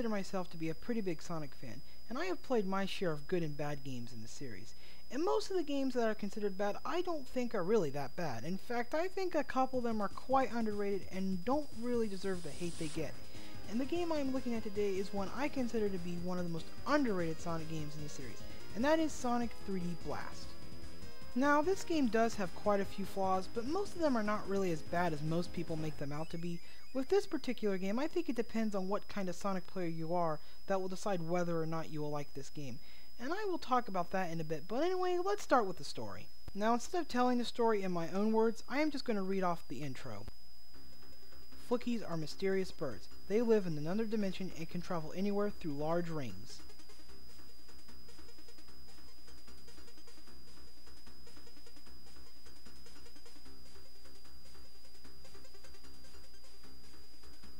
consider myself to be a pretty big Sonic fan, and I have played my share of good and bad games in the series. And most of the games that are considered bad I don't think are really that bad. In fact, I think a couple of them are quite underrated and don't really deserve the hate they get. And the game I'm looking at today is one I consider to be one of the most underrated Sonic games in the series, and that is Sonic 3D Blast. Now, this game does have quite a few flaws, but most of them are not really as bad as most people make them out to be. With this particular game, I think it depends on what kind of Sonic player you are that will decide whether or not you will like this game. And I will talk about that in a bit, but anyway, let's start with the story. Now, instead of telling the story in my own words, I am just going to read off the intro. Flickies are mysterious birds. They live in another dimension and can travel anywhere through large rings.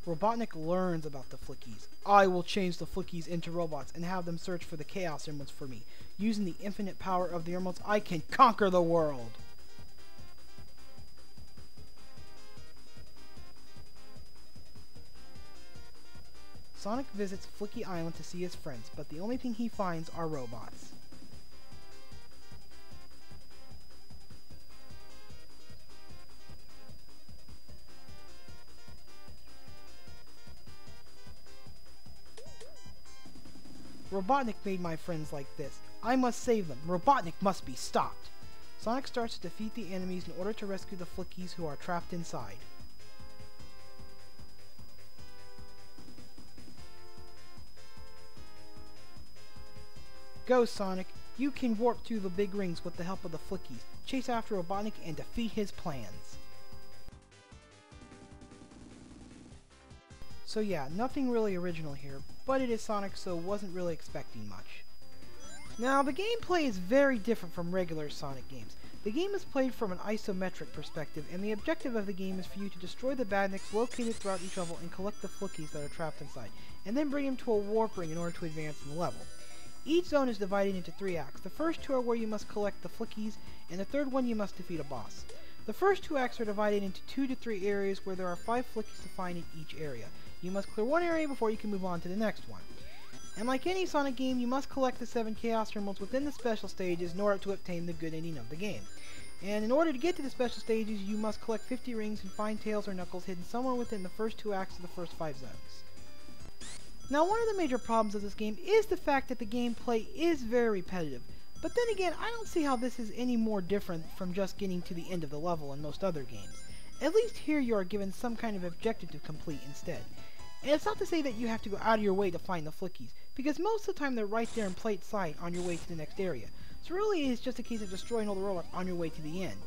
Robotnik learns about the Flickies. I will change the Flickies into robots and have them search for the Chaos Emeralds for me. Using the infinite power of the Emeralds, I can conquer the world! Sonic visits Flicky Island to see his friends, but the only thing he finds are robots. Robotnik made my friends like this. I must save them. Robotnik must be stopped. Sonic starts to defeat the enemies in order to rescue the Flickies who are trapped inside. Go, Sonic. You can warp to the big rings with the help of the Flickies. Chase after Robotnik and defeat his plans. So yeah, nothing really original here, but it is Sonic, so wasn't really expecting much. Now, the gameplay is very different from regular Sonic games. The game is played from an isometric perspective, and the objective of the game is for you to destroy the badniks located throughout each level and collect the Flickies that are trapped inside, and then bring them to a warp ring in order to advance in the level. Each zone is divided into 3 acts. The first 2 are where you must collect the Flickies, and the third one you must defeat a boss. The first 2 acts are divided into 2 to 3 areas where there are 5 Flickies to find in each area. You must clear one area before you can move on to the next one. And like any Sonic game, you must collect the 7 Chaos Emeralds within the special stages in order to obtain the good ending of the game. And in order to get to the special stages, you must collect 50 rings and find Tails or Knuckles hidden somewhere within the first 2 acts of the first 5 zones. Now, one of the major problems of this game is the fact that the gameplay is very repetitive. But then again, I don't see how this is any more different from just getting to the end of the level in most other games. At least here you are given some kind of objective to complete instead. And it's not to say that you have to go out of your way to find the Flickies, because most of the time they're right there in plain sight on your way to the next area. So really it's just a case of destroying all the robots on your way to the end.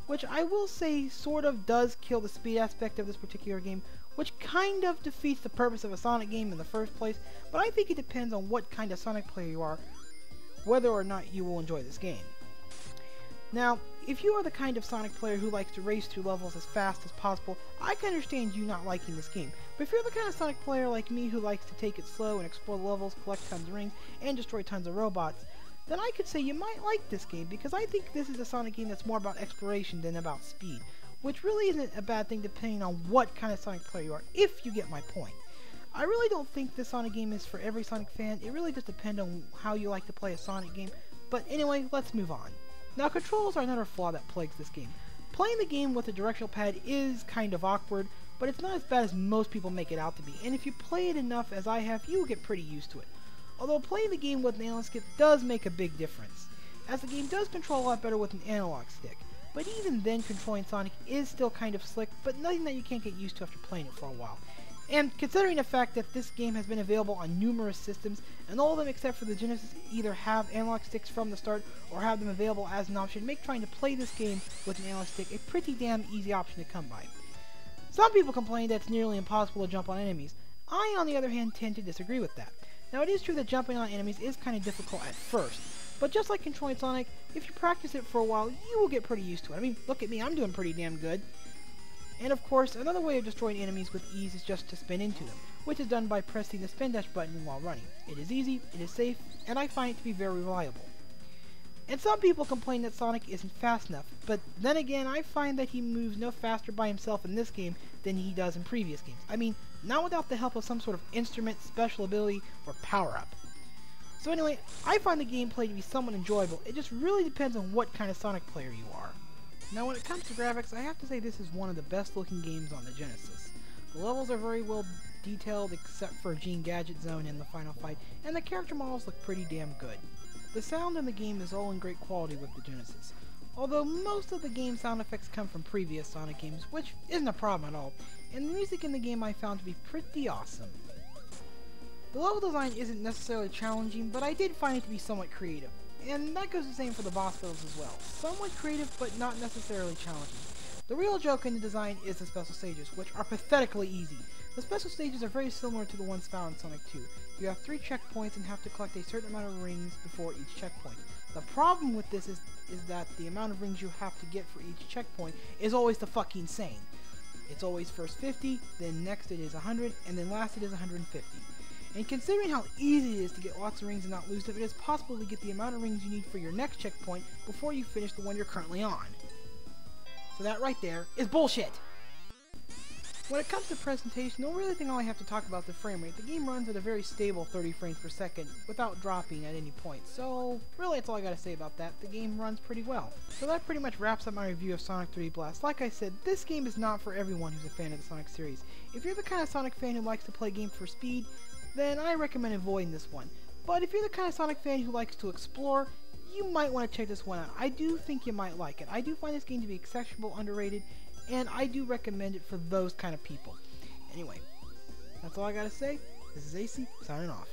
Which I will say sort of does kill the speed aspect of this particular game, which kind of defeats the purpose of a Sonic game in the first place, but I think it depends on what kind of Sonic player you are, whether or not you will enjoy this game. Now, if you are the kind of Sonic player who likes to race through levels as fast as possible, I can understand you not liking this game. But if you're the kind of Sonic player like me who likes to take it slow and explore the levels, collect tons of rings, and destroy tons of robots, then I could say you might like this game, because I think this is a Sonic game that's more about exploration than about speed, which really isn't a bad thing depending on what kind of Sonic player you are, if you get my point. I really don't think this Sonic game is for every Sonic fan. It really just depends on how you like to play a Sonic game. But anyway, let's move on. Now, controls are another flaw that plagues this game. Playing the game with a directional pad is kind of awkward, but it's not as bad as most people make it out to be, and if you play it enough as I have, you will get pretty used to it. Although playing the game with an analog stick does make a big difference, as the game does control a lot better with an analog stick. But even then, controlling Sonic is still kind of slick, but nothing that you can't get used to after playing it for a while. And considering the fact that this game has been available on numerous systems, and all of them except for the Genesis either have analog sticks from the start or have them available as an option, make trying to play this game with an analog stick a pretty damn easy option to come by. Some people complain that it's nearly impossible to jump on enemies. I, on the other hand, tend to disagree with that. Now, it is true that jumping on enemies is kind of difficult at first, but just like controlling Sonic, if you practice it for a while, you will get pretty used to it. I mean, look at me, I'm doing pretty damn good. And of course, another way of destroying enemies with ease is just to spin into them, which is done by pressing the spin dash button while running. It is easy, it is safe, and I find it to be very reliable. And some people complain that Sonic isn't fast enough, but then again, I find that he moves no faster by himself in this game than he does in previous games. I mean, not without the help of some sort of instrument, special ability, or power-up. So anyway, I find the gameplay to be somewhat enjoyable. It just really depends on what kind of Sonic player you are. Now when it comes to graphics, I have to say this is one of the best looking games on the Genesis. The levels are very well detailed except for Gene Gadget Zone in the final fight, and the character models look pretty damn good. The sound in the game is all in great quality with the Genesis, although most of the game sound effects come from previous Sonic games, which isn't a problem at all, and the music in the game I found to be pretty awesome. The level design isn't necessarily challenging, but I did find it to be somewhat creative, and that goes the same for the boss battles as well. Somewhat creative, but not necessarily challenging. The real joke in the design is the special stages, which are pathetically easy. The special stages are very similar to the ones found in Sonic 2. You have 3 checkpoints and have to collect a certain amount of rings before each checkpoint. The problem with this is that the amount of rings you have to get for each checkpoint is always the fucking same. It's always first 50, then next it is 100, and then last it is 150. And considering how easy it is to get lots of rings and not lose them, it is possible to get the amount of rings you need for your next checkpoint before you finish the one you're currently on. So that right there is bullshit! When it comes to presentation, the only thing I have to talk about is the frame rate. The game runs at a very stable 30 frames per second without dropping at any point, so really that's all I gotta say about that. The game runs pretty well. So that pretty much wraps up my review of Sonic 3D Blast. Like I said, this game is not for everyone who's a fan of the Sonic series. If you're the kind of Sonic fan who likes to play games for speed, then I recommend avoiding this one. But if you're the kind of Sonic fan who likes to explore, you might want to check this one out. I do think you might like it. I do find this game to be accessible, underrated, and I do recommend it for those kind of people. Anyway, that's all I gotta say. This is AC, signing off.